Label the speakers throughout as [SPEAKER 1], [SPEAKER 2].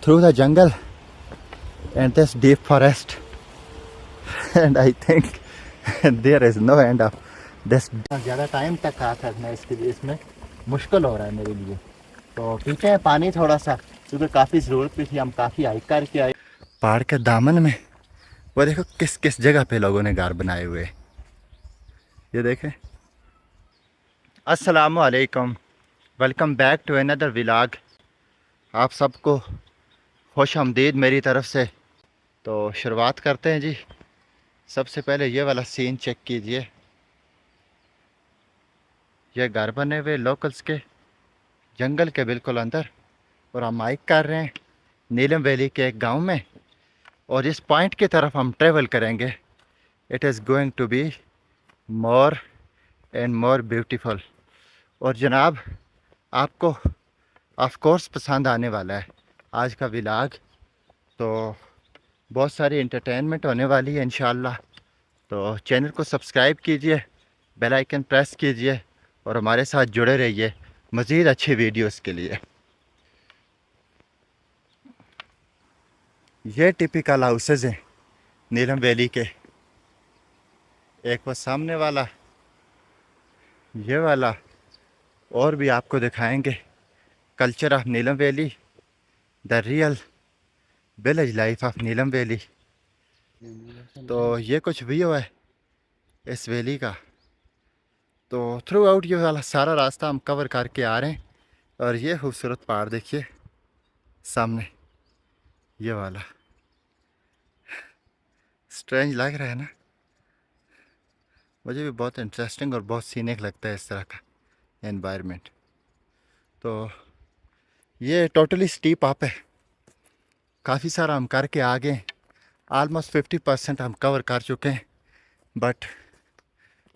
[SPEAKER 1] through the jungle and this deep forest, and I think there is no end of this. ज़्यादा time तक आ करना इसके लिए इसमें मुश्किल हो रहा है मेरे लिए। तो पीछे है पानी थोड़ा सा, क्योंकि काफ़ी ज़रूरत भी थी, हम काफ़ी हाइक करके आए पहाड़ के दामन में। वो देखो किस किस जगह पे लोगों ने घर बनाए हुए, ये देखें। अस्सलामु अलैकुम, welcome back to another vlog. आप सबको खुश आमदीद मेरी तरफ से। तो शुरुआत करते हैं जी। सबसे पहले ये वाला सीन चेक कीजिए, ये घर बने हुए लोकल्स के जंगल के बिल्कुल अंदर, और हम हाइक कर रहे हैं नीलम वैली के एक गांव में, और इस पॉइंट की तरफ हम ट्रेवल करेंगे। It is going to be more and more beautiful. और जनाब, आपको ऑफ कोर्स पसंद आने वाला है आज का व्लॉग। तो बहुत सारी एंटरटेनमेंट होने वाली है इंशाल्लाह। तो चैनल को सब्सक्राइब कीजिए, बेल आइकन प्रेस कीजिए और हमारे साथ जुड़े रहिए मज़ीद अच्छी वीडियोस के लिए। ये टिपिकल हाउसेस हैं नीलम वैली के। एक वो सामने वाला, ये वाला, और भी आपको दिखाएंगे culture of Neelam valley, the real village life of Neelam valley. तो ये कुछ व्यू है इस वैली का। तो थ्रू आउट ये वाला सारा रास्ता हम कवर करके आ रहे हैं। और ये खूबसूरत पहाड़ देखिए सामने, ये वाला स्ट्रेंज लग रहा है ना। मुझे भी बहुत इंटरेस्टिंग और बहुत सीनिक लगता है इस तरह का एनवायरनमेंट। तो ये टोटली स्टीप अप है, काफ़ी सारा हम करके आ गए, ऑलमोस्ट 50% हम कवर कर चुके हैं, बट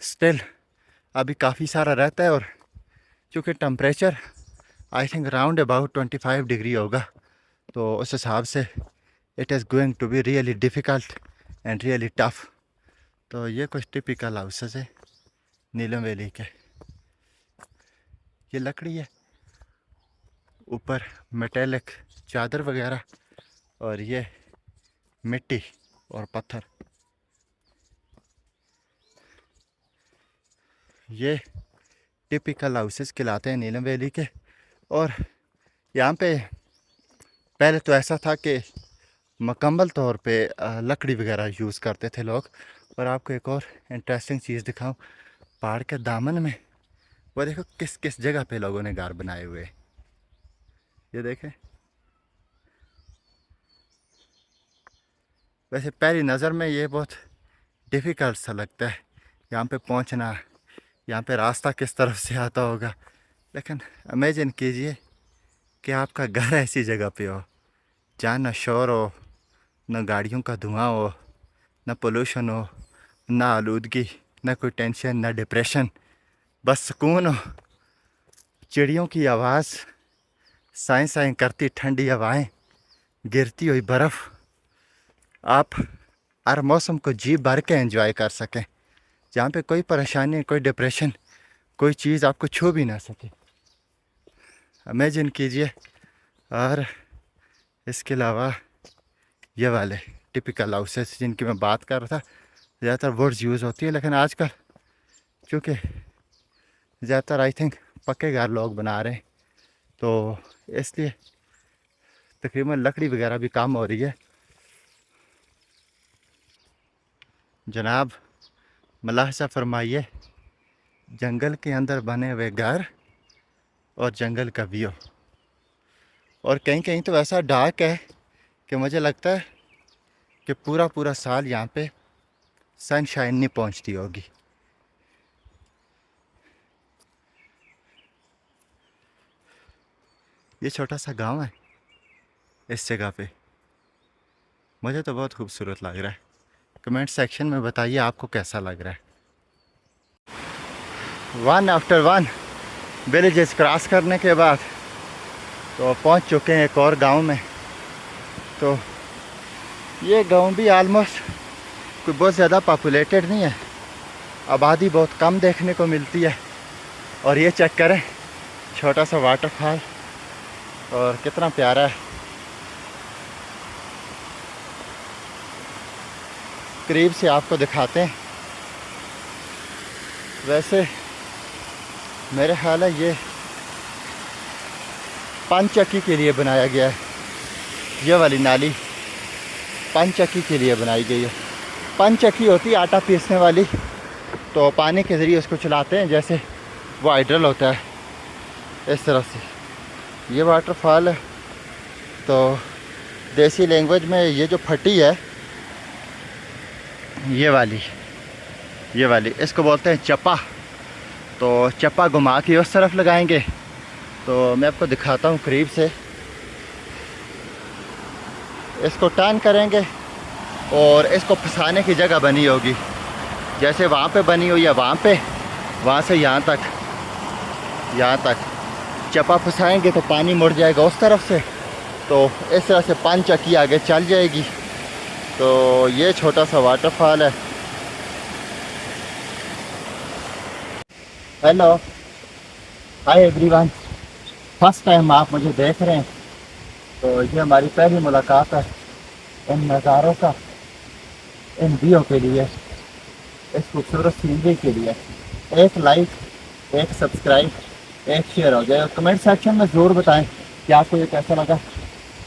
[SPEAKER 1] स्टिल अभी काफ़ी सारा रहता है। और चूँकि temperature I think round about 25 degree होगा, तो उस हिसाब से it is going to be really difficult and really tough. तो ये कुछ टिपिकल हाउसेस है नीलम वैली के। ये लकड़ी है, ऊपर मेटेलिक चादर वगैरह, और ये मिट्टी और पत्थर। ये टिपिकल हाउसेस कहलाते हैं नीलम वैली के। और यहाँ पे पहले तो ऐसा था कि मुकम्मल तौर पे लकड़ी वगैरह यूज़ करते थे लोग। और आपको एक और इंटरेस्टिंग चीज़ दिखाऊं, पहाड़ के दामन में वो देखो किस किस जगह पे लोगों ने घर बनाए हुए, ये देखें। वैसे पहली नज़र में ये बहुत डिफ़िकल्ट सा लगता है यहाँ पे पहुँचना, यहाँ पे रास्ता किस तरफ से आता होगा। लेकिन इमेजिन कीजिए कि आपका घर ऐसी जगह पे हो जहाँ ना शोर हो, न गाड़ियों का धुआं हो, न पोल्यूशन हो, ना आलूदगी, ना कोई टेंशन, ना डिप्रेशन, बस सुकून हो। चिड़ियों की आवाज़, साएं साएं करती ठंडी हवाएं, गिरती हुई बर्फ़, आप हर मौसम को जी भर के एंजॉय कर सकें, जहाँ पे कोई परेशानी, कोई डिप्रेशन, कोई चीज़ आपको छू भी ना सके। इमेजिन कीजिए। और इसके अलावा ये वाले टिपिकल हाउसेस जिनकी मैं बात कर रहा था, ज़्यादातर वर्ड्स यूज़ होती है, लेकिन आजकल चूँकि ज़्यादातर आई थिंक पक्के घर लोग बना रहे हैं, तो इसलिए तकरीबन लकड़ी वगैरह भी कम हो रही है। जनाब, मुलाहिज़ा फरमाइए जंगल के अंदर बने हुए घर और जंगल का व्यू। और कहीं कहीं तो ऐसा डार्क है कि मुझे लगता है कि पूरा पूरा साल यहाँ पे सनशाइन नहीं पहुँचती होगी। ये छोटा सा गांव है, इस जगह पे मुझे तो बहुत खूबसूरत लग रहा है। कमेंट सेक्शन में बताइए आपको कैसा लग रहा है। One after one villages cross करने के बाद तो पहुंच चुके हैं एक और गांव में। तो ये गांव भी आलमोस्ट कोई बहुत ज़्यादा पॉपुलेटेड नहीं है, आबादी बहुत कम देखने को मिलती है। और ये चेक करें, छोटा सा वाटरफॉल, और कितना प्यारा है। करीब से आपको दिखाते हैं। वैसे मेरे ख्याल है ये 5 चक्की के लिए बनाया गया है। ये वाली नाली 5 चक्की के लिए बनाई गई है। 5 चक्की होती है आटा पीसने वाली, तो पानी के ज़रिए उसको चलाते हैं, जैसे वो हाइड्रल होता है इस तरह से। ये वाटरफॉल है, तो देसी लैंग्वेज में ये जो फटी है, ये वाली इसको बोलते हैं चप्पा। तो चप्पा घुमा के उस तरफ लगाएंगे। तो मैं आपको दिखाता हूँ करीब से। इसको टर्न करेंगे और इसको फंसाने की जगह बनी होगी, जैसे वहाँ पे बनी हुई है, वहाँ से यहाँ तक चप्पा फंसाएंगे तो पानी मुड़ जाएगा उस तरफ से। तो इस तरह से 5 चक्की आगे चल जाएगी। तो ये छोटा सा वाटरफॉल है। Hello, hi everyone, first time आप मुझे देख रहे हैं, तो ये हमारी पहली मुलाकात है इन नज़ारों का, इन व्यू के लिए, इस खूबसूरत सीनरी के लिए। एक लाइक, एक सब्सक्राइब, एक शेयर हो जाए। कमेंट सेक्शन में ज़रूर बताएं कि आपको ये कैसा लगा।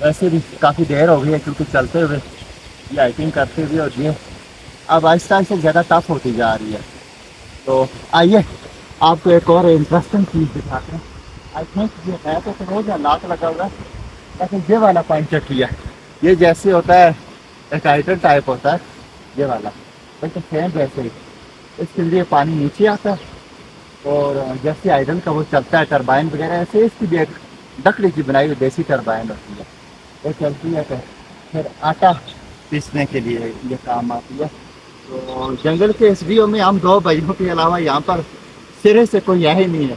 [SPEAKER 1] वैसे भी काफ़ी देर हो गई है, क्योंकि चलते हुए ये हाइकिंग करते हुए, और ये अब आहिस्ता से ज़्यादा टफ होती जा रही है। तो आइए आपको एक और इंटरेस्टिंग चीज़ दिखाते हैं। आई थिंक ये है तो रोज़ लात लगा हुआ है, लेकिन ये वाला 5 चक्की है। ये जैसे होता है एक आइटल टाइप होता है ये वाला, लेकिन सेम वैसे ही इसके लिए पानी नीचे आता है, और जैसे आइडल का वो चलता है टरबाइन वगैरह, ऐसे इसकी भी एक लकड़ी की बनाई हुई देसी टरबाइन होती है, वो चलती है। तो फिर आटा पीसने के लिए ये काम आती है। तो जंगल के इस व्यू में हम 2 भाइयों के अलावा यहाँ पर सिरे से कोई है ही नहीं है।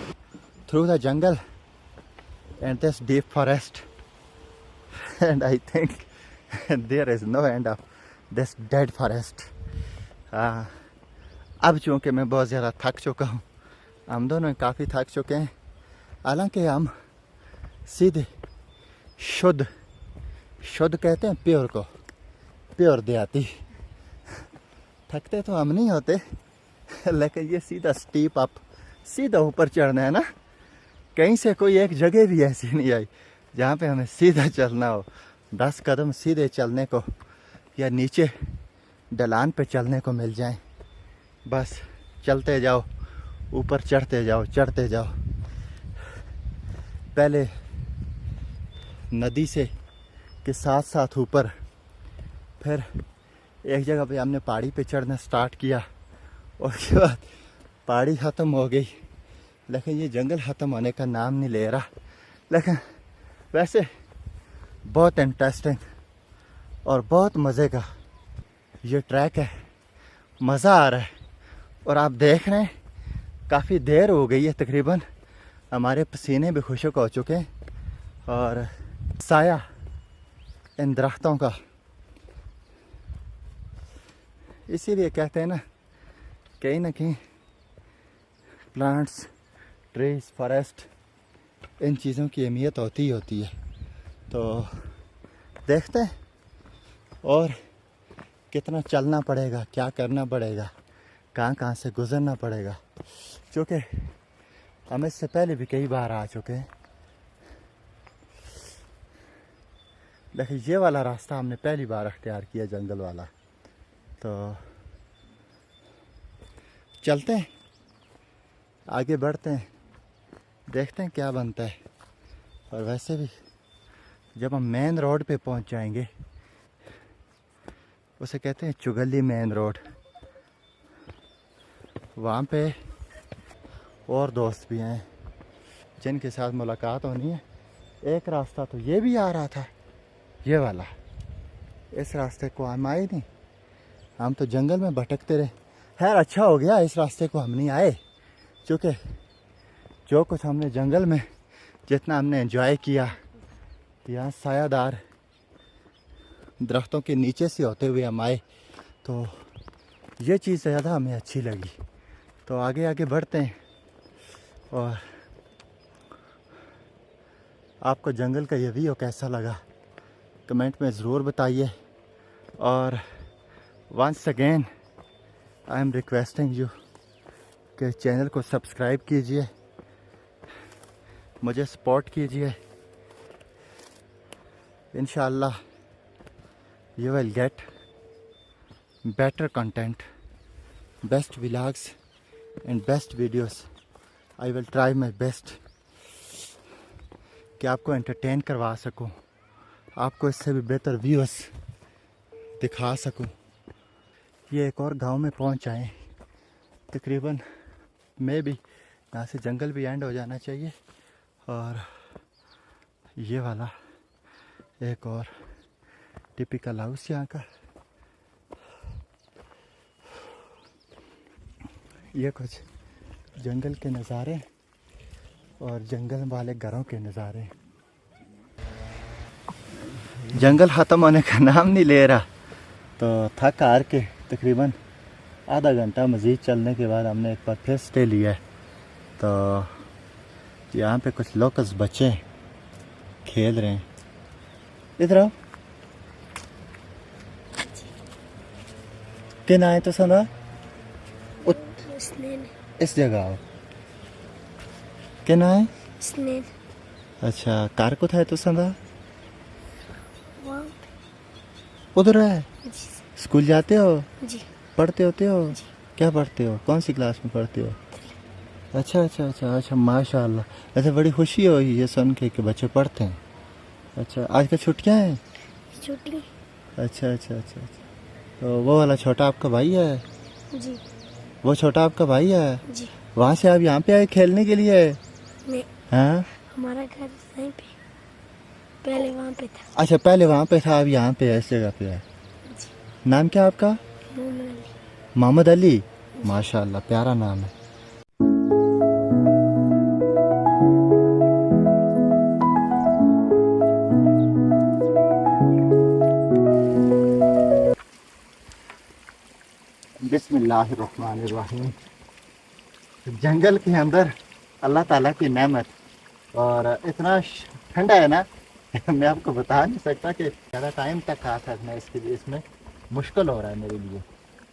[SPEAKER 1] Through the jungle and this deep forest, and I think there is no end of this dead forest. अब चूँकि मैं बहुत ज़्यादा थक चुका हूँ, हम दोनों काफ़ी थक चुके हैं। हालांकि हम सीधे शुद्ध कहते हैं प्योर को, प्योर देहाती। थकते तो हम नहीं होते, लेकिन ये सीधा स्टीप अप, सीधा ऊपर चढ़ना है ना। कहीं से कोई एक जगह भी ऐसी नहीं आई जहाँ पे हमें सीधा चलना हो। 10 कदम सीधे चलने को या नीचे ढलान पे चलने को मिल जाए, बस चलते जाओ, ऊपर चढ़ते जाओ। पहले नदी से के साथ ऊपर, फिर एक जगह पे हमने पहाड़ी पे चढ़ना स्टार्ट किया, और उसके बाद पहाड़ी ख़त्म हो गई, लेकिन ये जंगल ख़त्म होने का नाम नहीं ले रहा। लेकिन वैसे बहुत इंटरेस्टिंग और बहुत मज़े का ये ट्रैक है, मज़ा आ रहा है। और आप देख रहे हैं काफ़ी देर हो गई है, तकरीबन हमारे पसीने भी खुश्क हो चुके हैं, और साया इन दरख्तों का, इसीलिए कहते हैं ना, कहीं ना कहीं प्लांट्स, ट्रीज, फॉरेस्ट, इन चीज़ों की अहमियत होती है। तो देखते हैं और कितना चलना पड़ेगा, क्या करना पड़ेगा, कहाँ से गुज़रना पड़ेगा, क्योंकि हम इससे पहले भी कई बार आ चुके हैं, लेकिन ये वाला रास्ता हमने पहली बार अख्तियार किया, जंगल वाला। तो चलते हैं, आगे बढ़ते हैं, देखते हैं क्या बनता है। और वैसे भी जब हम मेन रोड पे पहुंच जाएंगे, उसे कहते हैं चुगली मेन रोड, वहाँ पे और दोस्त भी हैं जिनके साथ मुलाकात होनी है। एक रास्ता तो ये भी आ रहा था, ये वाला, इस रास्ते को हम आए नहीं, हम तो जंगल में भटकते रहे। खैर अच्छा हो गया इस रास्ते को हम नहीं आए, क्योंकि जो कुछ हमने जंगल में, जितना हमने एंजॉय किया, यहाँ सायादार दरख्तों के नीचे से होते हुए हम आए, तो ये चीज़ ज़्यादा हमें अच्छी लगी। तो आगे बढ़ते हैं, और आपको जंगल का ये व्यू कैसा लगा कमेंट में ज़रूर बताइए। और once again I am requesting you कि चैनल को सब्सक्राइब कीजिए, मुझे सपोर्ट कीजिए। इंशाल्लाह you will get better content, best vlogs and best videos. I will try my best कि आपको एंटरटेन करवा सकूं, आपको इससे भी बेहतर व्यूज़ दिखा सकूं। ये एक और गांव में पहुंच आए तकरीबन। मैं भी यहाँ से जंगल भी एंड हो जाना चाहिए और ये वाला एक और टिपिकल हाउस यहाँ का। ये कुछ जंगल के नज़ारे और जंगल वाले घरों के नज़ारे। जंगल ख़त्म होने का नाम नहीं ले रहा, तो थक हार के तकरीबन आधा घंटा मज़ीद चलने के बाद हमने एक बार फिर स्टे लिया है। तो यहाँ पे कुछ लोकल्स बच्चे खेल रहे हैं। इधर आओ, किन आए तो सुना इस जगह आओ। किन आए? अच्छा, कार को था तो संदा उधर है। स्कूल जाते हो? जी। पढ़ते होते हो? जी। क्या पढ़ते हो? कौन सी क्लास में पढ़ते हो? अच्छा अच्छा अच्छा अच्छा, माशाल्लाह। ऐसे बड़ी खुशी हुई ये सुन के कि बच्चे पढ़ते हैं। अच्छा, आज का छुट्टियाँ हैं? छुट्टी। अच्छा अच्छा अच्छा अच्छा। तो वो वाला छोटा आपका भाई है? जी। वो छोटा आपका भाई है? जी। वहाँ से आप यहाँ पे आए खेलने के लिए? नहीं। हाँ, हमारा घर वहीं पे, पहले वहाँ पे था। अच्छा, पहले वहाँ पे था, अब यहाँ पे इस जगह पे है। जी। नाम क्या आपका? मोहम्मद अली। माशाल्लाह, प्यारा नाम है। बिस्मिल्लाहिर्रहमानिर्रहीम। जंगल के अंदर अल्लाह ताला की नेमत, और इतना ठंडा है ना मैं आपको बता नहीं सकता कि ज़्यादा टाइम तक आ सकना इसके लिए, इसमें मुश्किल हो रहा है मेरे लिए।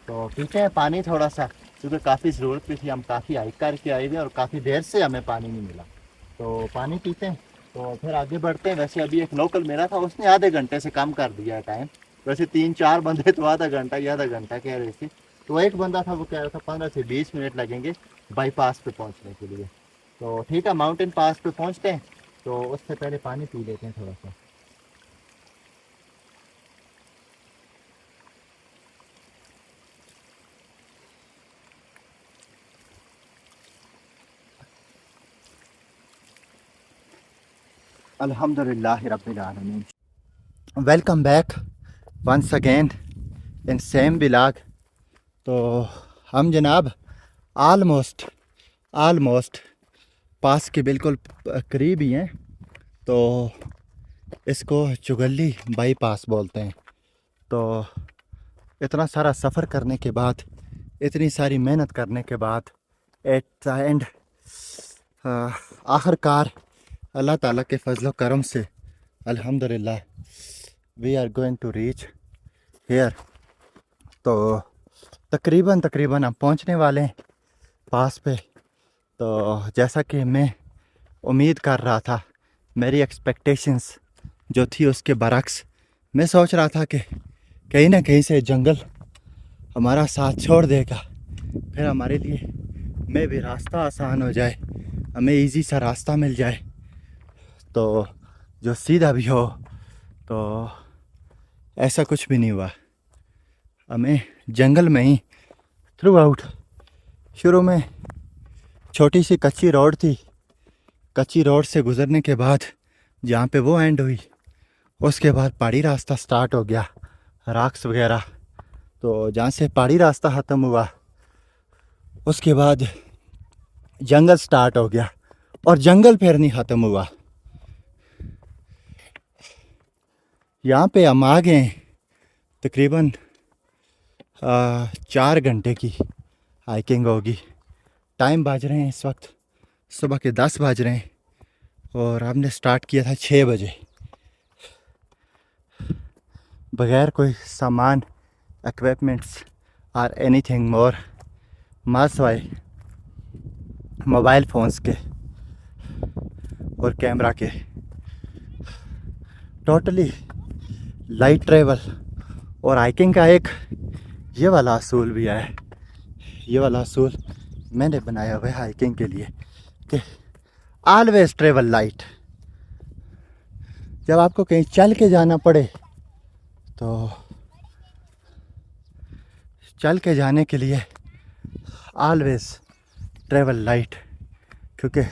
[SPEAKER 1] तो पीते हैं पानी थोड़ा सा, क्योंकि काफ़ी ज़रूरत भी थी। हम काफ़ी हाइक करके आए थे और काफ़ी देर से हमें पानी नहीं मिला, तो पानी पीते हैं तो फिर आगे बढ़ते हैं। वैसे अभी एक लोकल मेरा था, उसने आधे घंटे से कम कर दिया टाइम। वैसे 3-4 बंदे तो आधा घंटा कह रहे थे। तो एक बंदा था, वो कह रहा था 15 से 20 मिनट लगेंगे बाईपास पे पहुंचने के लिए। तो ठीक है, माउंटेन पास पे पहुंचते हैं, तो उससे पहले पानी पी लेते हैं थोड़ा सा। अल्हम्दुलिल्लाह रब्बिल आलमीन। Welcome back once again in same vlog. तो हम जनाब आलमोस्ट पास के बिल्कुल करीब ही हैं। तो इसको चुगली बाईपास बोलते हैं। तो इतना सारा सफ़र करने के बाद, इतनी सारी मेहनत करने के बाद, एट द एंड आखिरकार अल्लाह ताला के फजल करम से अल्हम्दुलिल्लाह we are going to reach here. तो तकरीबन हम पहुंचने वाले हैं पास पे। तो जैसा कि मैं उम्मीद कर रहा था, मेरी एक्सपेक्टेशंस जो थी उसके बरक्स, मैं सोच रहा था कि कहीं ना कहीं से जंगल हमारा साथ छोड़ देगा, फिर हमारे लिए में भी रास्ता आसान हो जाए, हमें इजी सा रास्ता मिल जाए, तो जो सीधा भी हो। तो ऐसा कुछ भी नहीं हुआ। हमें जंगल में ही थ्रू आउट, शुरू में छोटी सी कच्ची रोड थी, कच्ची रोड से गुज़रने के बाद जहाँ पे वो एंड हुई, उसके बाद पहाड़ी रास्ता स्टार्ट हो गया, राक्स वगैरह। तो जहाँ से पहाड़ी रास्ता ख़त्म हुआ, उसके बाद जंगल स्टार्ट हो गया, और जंगल फिर नहीं ख़त्म हुआ। यहाँ पे हम आ गए तकरीबन 4 घंटे की हाइकिंग होगी। टाइम बज रहे हैं इस वक्त सुबह के 10 बज रहे हैं, और हमने स्टार्ट किया था 6 बजे, बग़ैर कोई सामान equipments or anything more must why mobile phones के और कैमरा के टोटली लाइट ट्रेवल। और हाइकिंग का एक ये वाला असूल भी है, ये वाला असूल मैंने बनाया हुआ है हाइकिंग के लिए कि ऑलवेज ट्रेवल लाइट। जब आपको कहीं चल के जाना पड़े तो चल के जाने के लिए ऑलवेज ट्रेवल लाइट, क्योंकि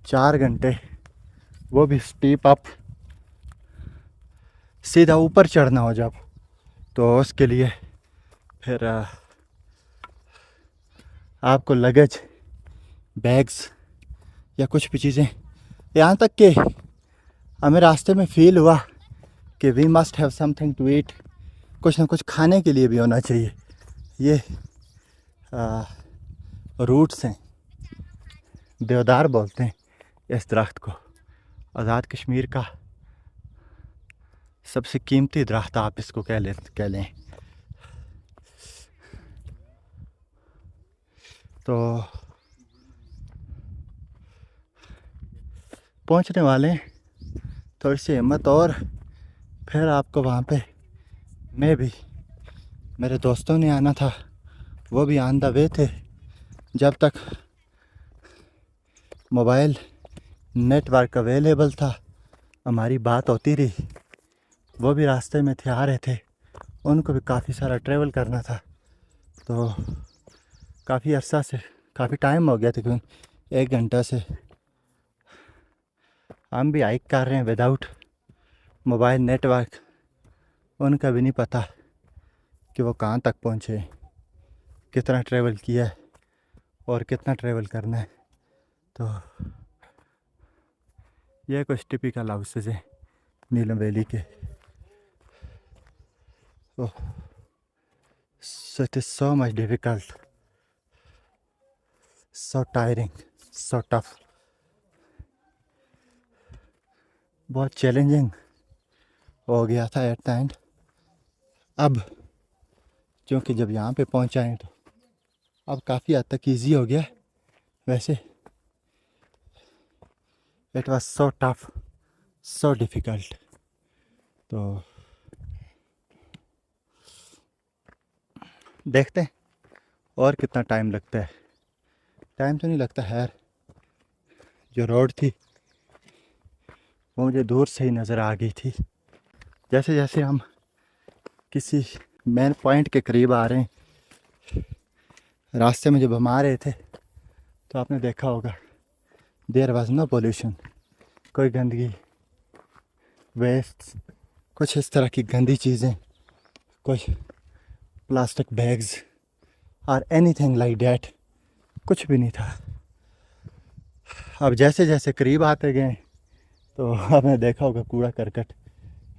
[SPEAKER 1] 4 घंटे वो भी स्टीप अप सीधा ऊपर चढ़ना हो जब, तो उसके लिए फिर आपको लगेज बैग्स या कुछ भी चीज़ें, यहाँ तक कि हमें रास्ते में फ़ील हुआ कि we must have something to eat, कुछ ना कुछ खाने के लिए भी होना चाहिए। ये रूट्स हैं, देवदार बोलते हैं इस दरख्त को, आज़ाद कश्मीर का सबसे कीमती दरख्त आप इसको कह लें। तो पहुंचने वाले थोड़ी सी हिम्मत और फिर आपको वहाँ पे मैं भी, मेरे दोस्तों ने आना था, वो भी ऑन द वे थे। जब तक मोबाइल नेटवर्क अवेलेबल था हमारी बात होती रही। वो भी रास्ते में थे, आ रहे थे, उनको भी काफ़ी सारा ट्रैवल करना था। तो काफ़ी अर्सा से, काफ़ी टाइम हो गया तकरीबन 1 घंटा से हम भी हाइक कर रहे हैं विदाउट मोबाइल नेटवर्क। उनका भी नहीं पता कि वो कहाँ तक पहुँचे, कितना ट्रैवल किया है और कितना ट्रैवल करना है। तो ये कुछ टिपिकल हाउसेस हैं नीलम वैली के। So it is so much difficult, so tiring, so tough, बहुत चैलेंजिंग हो गया था एट द एंड। अब क्योंकि जब यहाँ पे पहुँचा है तो अब काफ़ी हद तक ईजी हो गया। वैसे it was so tough, so difficult. तो देखते हैं और कितना टाइम लगता है। टाइम तो नहीं लगता है, जो रोड थी वो मुझे दूर से ही नज़र आ गई थी। जैसे जैसे हम किसी मेन पॉइंट के करीब आ रहे हैं, रास्ते में जब हम आ रहे थे तो आपने देखा होगा देयर वाज नो पोल्यूशन, कोई गंदगी, वेस्ट, कुछ इस तरह की गंदी चीज़ें, कुछ प्लास्टिक बैग्स और एनीथिंग लाइक डैट, कुछ भी नहीं था। अब जैसे जैसे करीब आते गए तो आपने देखा होगा कूड़ा करकट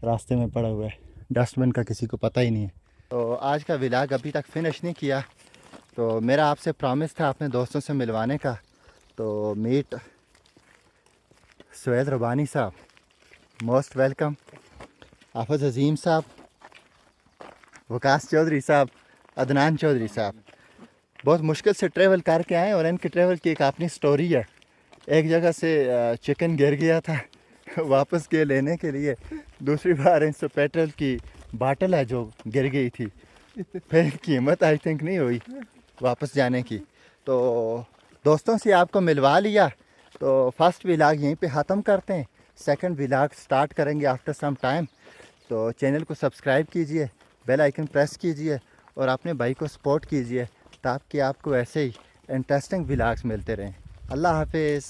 [SPEAKER 1] रास्ते में पड़ा हुआ है, डस्टबिन का किसी को पता ही नहीं है। तो आज का व्लॉग अभी तक फिनिश नहीं किया, तो मेरा आपसे प्रॉमिस था अपने दोस्तों से मिलवाने का। तो मीट सुहेल रबानी साहब, मोस्ट वेलकम। हाफिज़ अजीम साहब, वकास चौधरी साहब, अदनान चौधरी साहब, बहुत मुश्किल से ट्रैवल करके आए और इनके ट्रैवल की एक अपनी स्टोरी है। एक जगह से चिकन गिर गया था, वापस गए लेने के लिए, दूसरी बार इनसे पेट्रोल की बाटल है जो गिर गई थी, फिर कीमत आई थिंक नहीं हुई वापस जाने की। तो दोस्तों से आपको मिलवा लिया, तो फर्स्ट व्लॉग यहीं पे ख़त्म करते हैं। सेकंड व्लॉग स्टार्ट करेंगे आफ्टर सम टाइम। तो चैनल को सब्सक्राइब कीजिए, बेल आइकन प्रेस कीजिए और अपने भाई को सपोर्ट कीजिए ताकि आपको ऐसे ही इंटरेस्टिंग व्लॉग्स मिलते रहें। अल्लाह हाफिज़।